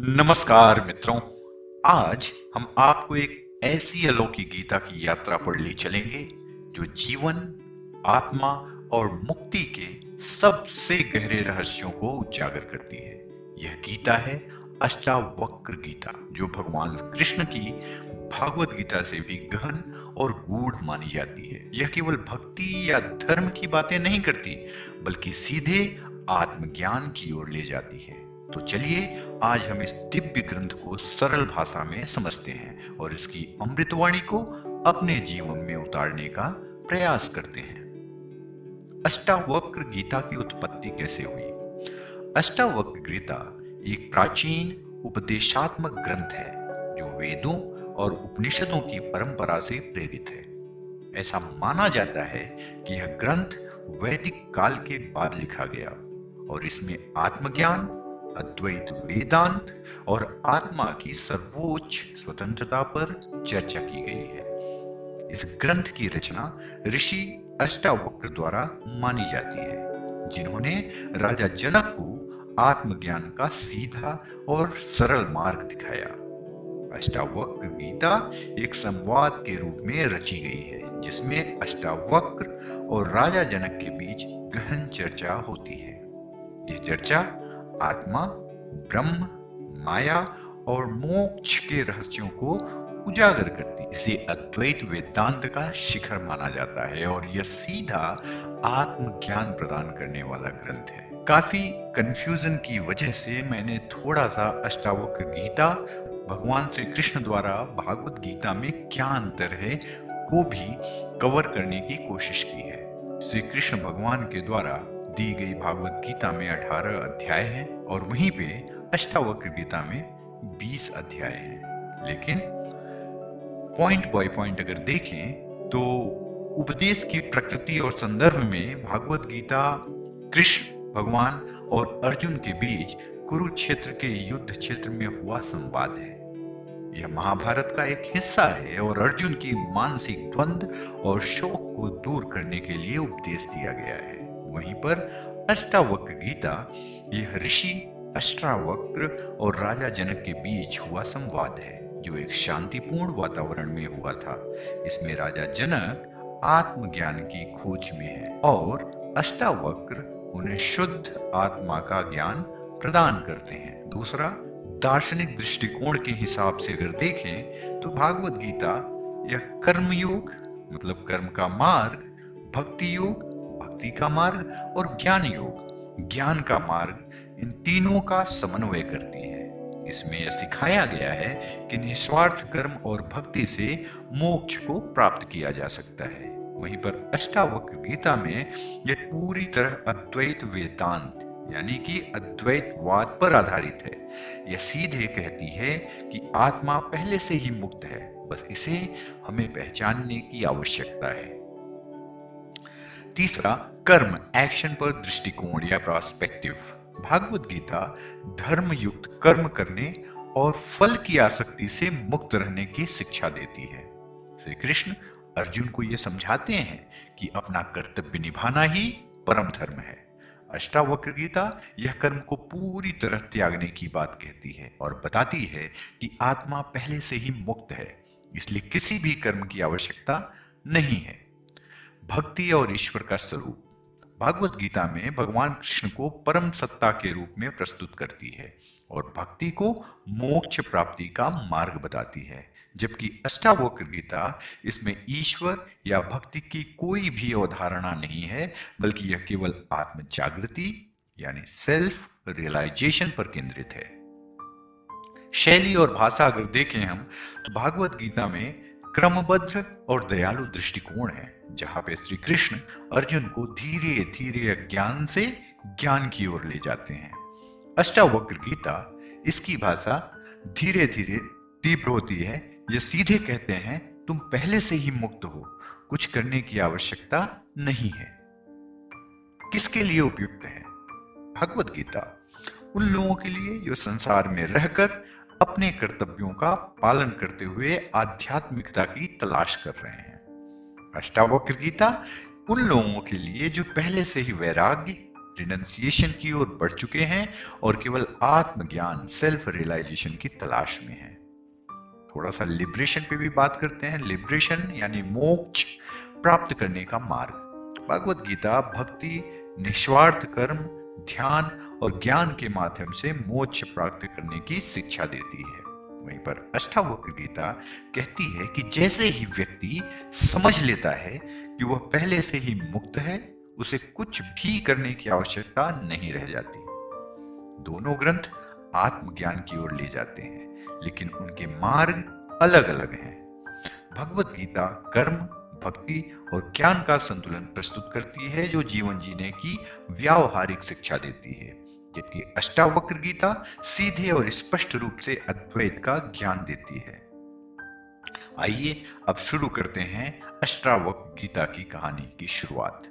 नमस्कार मित्रों। आज हम आपको एक ऐसी अलौकिक गीता की यात्रा पर ले चलेंगे जो जीवन, आत्मा और मुक्ति के सबसे गहरे रहस्यों को उजागर करती है। यह गीता है अष्टावक्र गीता, जो भगवान कृष्ण की भागवत गीता से भी गहन और गूढ़ मानी जाती है। यह केवल भक्ति या धर्म की बातें नहीं करती, बल्कि सीधे आत्मज्ञान की ओर ले जाती है। तो चलिए आज हम इस दिव्य ग्रंथ को सरल भाषा में समझते हैं और इसकी अमृतवाणी को अपने जीवन में उतारने का प्रयास करते हैं। अष्टावक्र गीता की उत्पत्ति कैसे हुई? अष्टावक्र गीता एक प्राचीन उपदेशात्मक ग्रंथ है जो वेदों और उपनिषदों की परंपरा से प्रेरित है। ऐसा माना जाता है कि यह ग्रंथ वैदिक काल के बाद लिखा गया और इसमें आत्मज्ञान, अद्वैत वेदांत और आत्मा की सर्वोच्च स्वतंत्रता पर चर्चा की गई है। इस ग्रंथ की रचना ऋषि अष्टावक्र द्वारा मानी जाती है, जिन्होंने राजा जनक को आत्मज्ञान का सीधा और सरल मार्ग दिखाया। अष्टावक्र गीता एक संवाद के रूप में रची गई है, जिसमें अष्टावक्र और राजा जनक के बीच गहन चर्चा होती है। यह चर्चा आत्मा, ब्रह्म, माया और मोक्ष के रहस्यों को उजागर करती है। इसे अद्वैत वेदांत का शिखर माना जाता है और यह सीधा आत्मज्ञान प्रदान करने वाला ग्रंथ है। काफी कंफ्यूजन की वजह से मैंने थोड़ा सा अष्टावक्र गीता, भगवान श्री कृष्ण द्वारा भागवत गीता में क्या अंतर है को भी कवर करने की कोशिश की है। श्री कृष्ण भगवान के द्वारा दी गई भागवत गीता में 18 अध्याय हैं और वहीं पे अष्टावक्र गीता में 20 अध्याय हैं। लेकिन पॉइंट बाय पॉइंट अगर देखें तो उपदेश की प्रकृति और संदर्भ में भागवत गीता कृष्ण भगवान और अर्जुन के बीच कुरुक्षेत्र के युद्ध क्षेत्र में हुआ संवाद है। यह महाभारत का एक हिस्सा है और अर्जुन की मानसिक द्वंद्व और शोक को दूर करने के लिए उपदेश दिया गया है। वहीं पर अष्टावक्र गीता यह ऋषि अष्टावक्र और राजा जनक के बीच हुआ संवाद है, जो एक शांतिपूर्ण वातावरण में हुआ था। इसमें राजा जनक आत्मज्ञान की खोज में है और अष्टावक्र उन्हें शुद्ध आत्मा का ज्ञान प्रदान करते हैं। दूसरा, दार्शनिक दृष्टिकोण के हिसाब से अगर देखें तो भागवत गीता यह कर्मयोग मतलब कर्म का मार्ग, भक्ति योग भक्ति का मार्ग और ज्ञान योग ज्ञान का मार्ग, इन तीनों का समन्वय करती है। इसमें यह सिखाया गया है कि निस्वार्थ कर्म और भक्ति से मोक्ष को प्राप्त किया जा सकता है। वहीं पर अष्टावक्र गीता में यह पूरी तरह अद्वैत वेदांत यानी कि अद्वैतवाद पर आधारित है। यह सीधे कहती है कि आत्मा पहले से ही मुक्त है, बस इसे हमें पहचानने की आवश्यकता है। तीसरा, कर्म एक्शन पर दृष्टिकोण या पर्सपेक्टिव। भागवत गीता धर्म युक्त कर्म करने और फल की आसक्ति से मुक्त रहने की शिक्षा देती है। श्री कृष्ण अर्जुन को यह समझाते हैं कि अपना कर्तव्य निभाना ही परम धर्म है। अष्टावक्र गीता यह कर्म को पूरी तरह त्यागने की बात कहती है और बताती है कि आत्मा पहले से ही मुक्त है, इसलिए किसी भी कर्म की आवश्यकता नहीं है। भक्ति और ईश्वर का स्वरूप। भागवत गीता में भगवान कृष्ण को परम सत्ता के रूप में प्रस्तुत करती है और भक्ति को मोक्ष प्राप्ति का मार्ग बताती है, जबकि अष्टावक्र गीता इसमें ईश्वर या भक्ति की कोई भी अवधारणा नहीं है, बल्कि यह केवल आत्म जागृति यानी सेल्फ रियलाइजेशन पर केंद्रित है। शैली और भाषा अगर देखें हम तो भागवत गीता में क्रमबद्ध और दयालु दृष्टिकोण है, जहां पे श्री कृष्ण अर्जुन को धीरे धीरे अज्ञान से ज्ञान की ओर ले जाते हैं। अष्टावक्र गीता इसकी भाषा धीरे धीरे तीव्र होती है। ये सीधे कहते हैं तुम पहले से ही मुक्त हो, कुछ करने की आवश्यकता नहीं है। किसके लिए उपयुक्त है? भगवत गीता उन लोगों के लिए जो संसार में रहकर अपने कर्तव्यों का पालन करते हुए आध्यात्मिकता की तलाश कर रहे हैं। अष्टावक्र गीता उन लोगों के लिए जो पहले से ही वैराग्य, रिनंसिएशन की ओर बढ़ चुके हैं और केवल आत्मज्ञान सेल्फ रियलाइजेशन की तलाश में हैं। थोड़ा सा लिबरेशन पे भी बात करते हैं। लिबरेशन यानी मोक्ष प्राप्त करने का मार्ग। भगवत गीता भक्ति, निस्वार्थ कर्म, ध्यान और ज्ञान के माध्यम से मोक्ष प्राप्त करने की शिक्षा देती है। वहीं पर अष्टावक्र गीता कहती है कि जैसे ही व्यक्ति समझ लेता है कि वह पहले से ही मुक्त है, उसे कुछ भी करने की आवश्यकता नहीं रह जाती। दोनों ग्रंथ आत्मज्ञान की ओर ले जाते हैं, लेकिन उनके मार्ग अलग अलग हैं। भगवत गीता कर्म, भक्ति और ज्ञान का संतुलन प्रस्तुत करती है, जो जीवन जीने की व्यावहारिक शिक्षा देती है, जबकि अष्टावक्र गीता सीधे और स्पष्ट रूप से अद्वैत का ज्ञान देती है। आइए अब शुरू करते हैं अष्टावक्र गीता की कहानी की शुरुआत।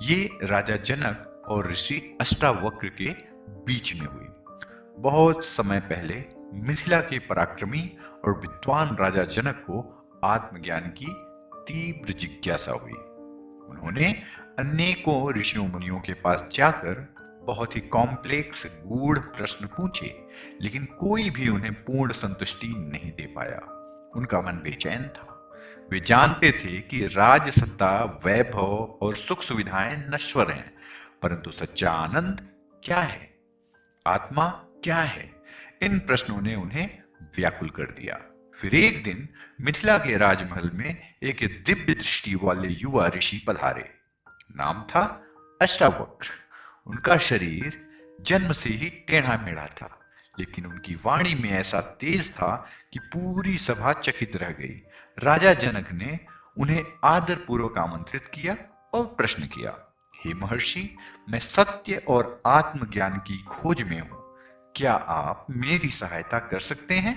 ये राजा जनक और ऋषि अष्टावक्र के बीच में हुई। बहुत समय पहले मिथिला के पराक्रमी और विद्वान राजा जनक को आत्मज्ञान की तीव्र जिज्ञासा हुई। उन्होंने अनेकों ऋषियों मुनियों के पास जाकर बहुत ही कॉम्प्लेक्स गूढ़ प्रश्न पूछे, लेकिन कोई भी उन्हें पूर्ण संतुष्टि नहीं दे पाया। उनका मन बेचैन था। वे जानते थे कि राज सत्ता, वैभव और सुख सुविधाएं नश्वर हैं, परंतु सच्चा आनंद क्या है, आत्मा क्या है? इन प्रश्नों ने उन्हें व्याकुल कर दिया। फिर एक दिन मिथिला के राजमहल में एक दिव्य दृष्टि वाले युवा ऋषि पधारे। नाम था अष्टावक्र। उनका शरीर जन्म से ही टेढ़ा मेढ़ा था, लेकिन उनकी वाणी में ऐसा तेज था कि पूरी सभा चकित रह गई। राजा जनक ने उन्हें आदर पूर्वक आमंत्रित किया और प्रश्न किया, हे महर्षि, मैं सत्य और आत्मज्ञान की खोज में हूं, क्या आप मेरी सहायता कर सकते हैं?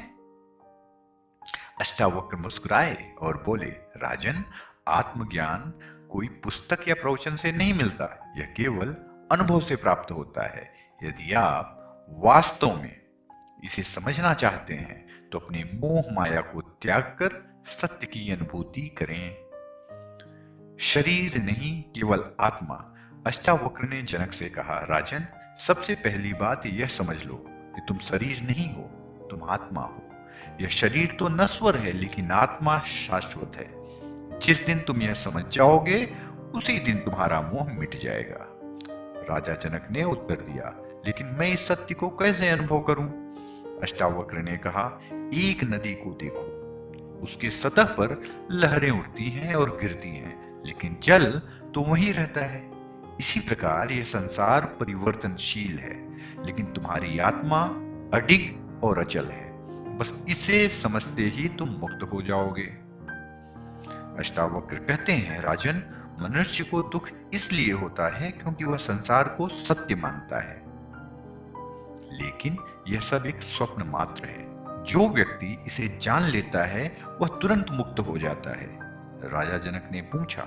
अष्टावक्र मुस्कुराए और बोले, राजन, आत्मज्ञान कोई पुस्तक या प्रवचन से नहीं मिलता, यह केवल अनुभव से प्राप्त होता है। यदि आप वास्तव में इसे समझना चाहते हैं तो अपनी मोह माया को त्याग कर सत्य की अनुभूति करें। शरीर नहीं, केवल आत्मा। अष्टावक्र ने जनक से कहा, राजन, सबसे पहली बात यह समझ लो कि तुम शरीर नहीं हो, तुम आत्मा हो। यह शरीर तो नश्वर है, लेकिन आत्मा शाश्वत है। जिस दिन तुम यह समझ जाओगे, उसी दिन तुम्हारा मोह मिट जाएगा। राजा जनक ने उत्तर दिया, लेकिन मैं इस सत्य को कैसे अनुभव करूं? अष्टावक्र ने कहा, एक नदी को देखो, उसके सतह पर लहरें उठती हैं और गिरती हैं, लेकिन जल तो वहीं रहता है। इसी प्रकार यह संसार परिवर्तनशील है, लेकिन तुम्हारी आत्मा अडिग और अचल है। बस इसे समझते ही तुम मुक्त हो जाओगे। अष्टावक्र कहते हैं, राजन, मनुष्य को दुख इसलिए होता है क्योंकि वह संसार को सत्य मानता है, लेकिन यह सब एक स्वप्न मात्र है। जो व्यक्ति इसे जान लेता है वह तुरंत मुक्त हो जाता है। राजा जनक ने पूछा,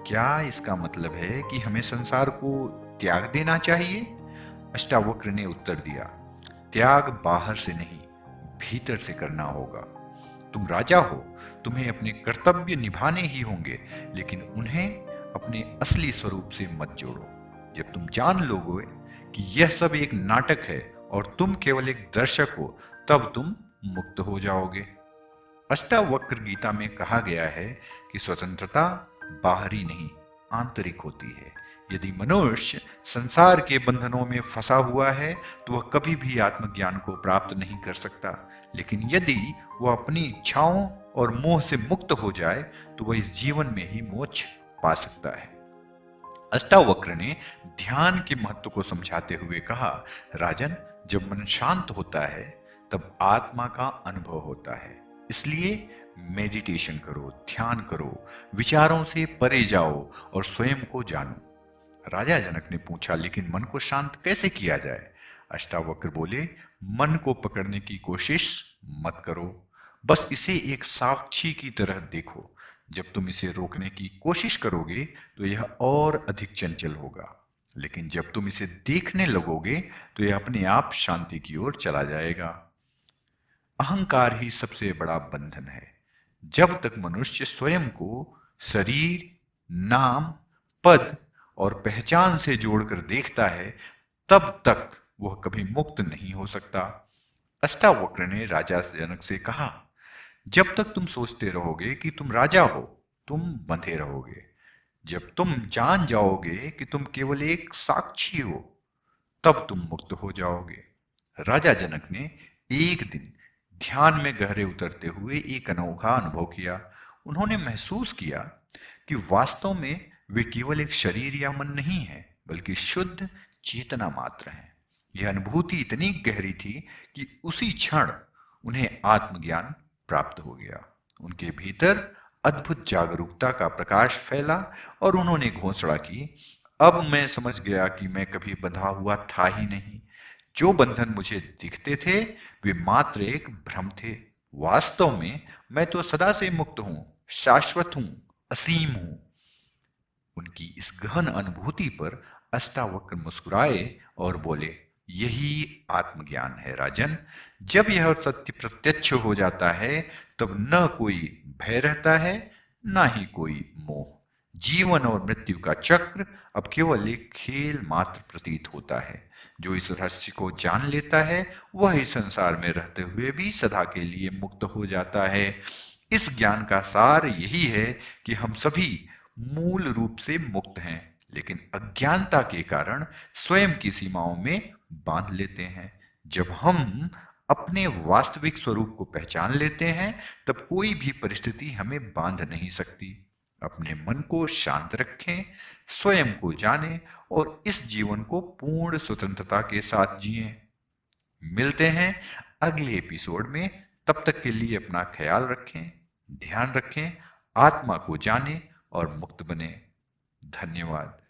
क्या इसका मतलब है कि हमें संसार को त्याग देना चाहिए? अष्टावक्र ने उत्तर दिया, त्याग बाहर से नहीं, भीतर से करना होगा। तुम राजा हो, तुम्हें अपने कर्तव्य निभाने ही होंगे, लेकिन उन्हें अपने असली स्वरूप से मत जोड़ो। जब तुम जान लोगे कि यह सब एक नाटक है और तुम केवल एक दर्शक हो, तब तुम मुक्त हो जाओगे। अष्टावक्र गीता में कहा गया है कि स्वतंत्रता बाहरी नहीं, आंतरिक होती है। यदि मनुष्य संसार के बंधनों में फंसा हुआ है तो वह कभी भी आत्मज्ञान को प्राप्त नहीं कर सकता, लेकिन यदि वह अपनी इच्छाओं और मोह से मुक्त हो जाए तो वह इस जीवन में ही मोक्ष पा सकता है। अष्टावक्र ने ध्यान के महत्व को समझाते हुए कहा, राजन, जब मन शांत होता है तब आत्मा का अनुभव होता है। इसलिए मेडिटेशन करो, ध्यान करो, विचारों से परे जाओ और स्वयं को जानो। राजा जनक ने पूछा, लेकिन मन को शांत कैसे किया जाए? अष्टावक्र बोले, मन को पकड़ने की कोशिश मत करो, बस इसे एक साक्षी की तरह देखो। जब तुम इसे रोकने की कोशिश करोगे तो यह और अधिक चंचल होगा, लेकिन जब तुम इसे देखने लगोगे तो यह अपने आप शांति की ओर चला जाएगा। अहंकार ही सबसे बड़ा बंधन है। जब तक मनुष्य स्वयं को शरीर, नाम, पद और पहचान से जोड़कर देखता है, तब तक वह कभी मुक्त नहीं हो सकता। अष्टावक्र ने राजा जनक से कहा, जब तक तुम सोचते रहोगे कि तुम राजा हो, तुम बंधे रहोगे। जब तुम जान जाओगे कि तुम केवल एक साक्षी हो, तब तुम मुक्त हो जाओगे। राजा जनक ने एक दिन ध्यान में गहरे उतरते हुए एक अनोखा अनुभव किया। उन्होंने महसूस किया कि वास्तव में वे केवल एक शरीर या मन नहीं है, बल्कि शुद्ध चेतना मात्र है। यह अनुभूति इतनी गहरी थी कि उसी क्षण उन्हें आत्मज्ञान प्राप्त हो गया। उनके भीतर अद्भुत जागरूकता का प्रकाश फैला और उन्होंने घोषणा की, अब मैं समझ गया कि मैं कभी बंधा हुआ था ही नहीं। जो बंधन मुझे दिखते थे, वे मात्र एक भ्रम थे। वास्तव में मैं तो सदा से मुक्त हूं, शाश्वत हूं, असीम हूं। उनकी इस गहन अनुभूति पर अष्टावक्र मुस्कुराए और बोले, यही आत्मज्ञान है राजन। जब यह सत्य प्रत्यक्ष हो जाता है, तब न कोई भय रहता है, न ही कोई मोह। जीवन और मृत्यु का चक्र अब केवल एक खेल मात्र प्रतीत होता है। जो इस रहस्य को जान लेता है, वह इस संसार में रहते हुए भी सदा के लिए मुक्त हो जाता है। इस ज्ञान का सार यही है कि हम सभी मूल रूप से मुक्त हैं, लेकिन अज्ञानता के कारण स्वयं की सीमाओं में बांध लेते हैं। जब हम अपने वास्तविक स्वरूप को पहचान लेते हैं, तब कोई भी परिस्थिति हमें बांध नहीं सकती। अपने मन को शांत रखें, स्वयं को जानें और इस जीवन को पूर्ण स्वतंत्रता के साथ जिएं। मिलते हैं अगले एपिसोड में। तब तक के लिए अपना ख्याल रखें, ध्यान रखें, आत्मा को जानें और मुक्त बने। धन्यवाद।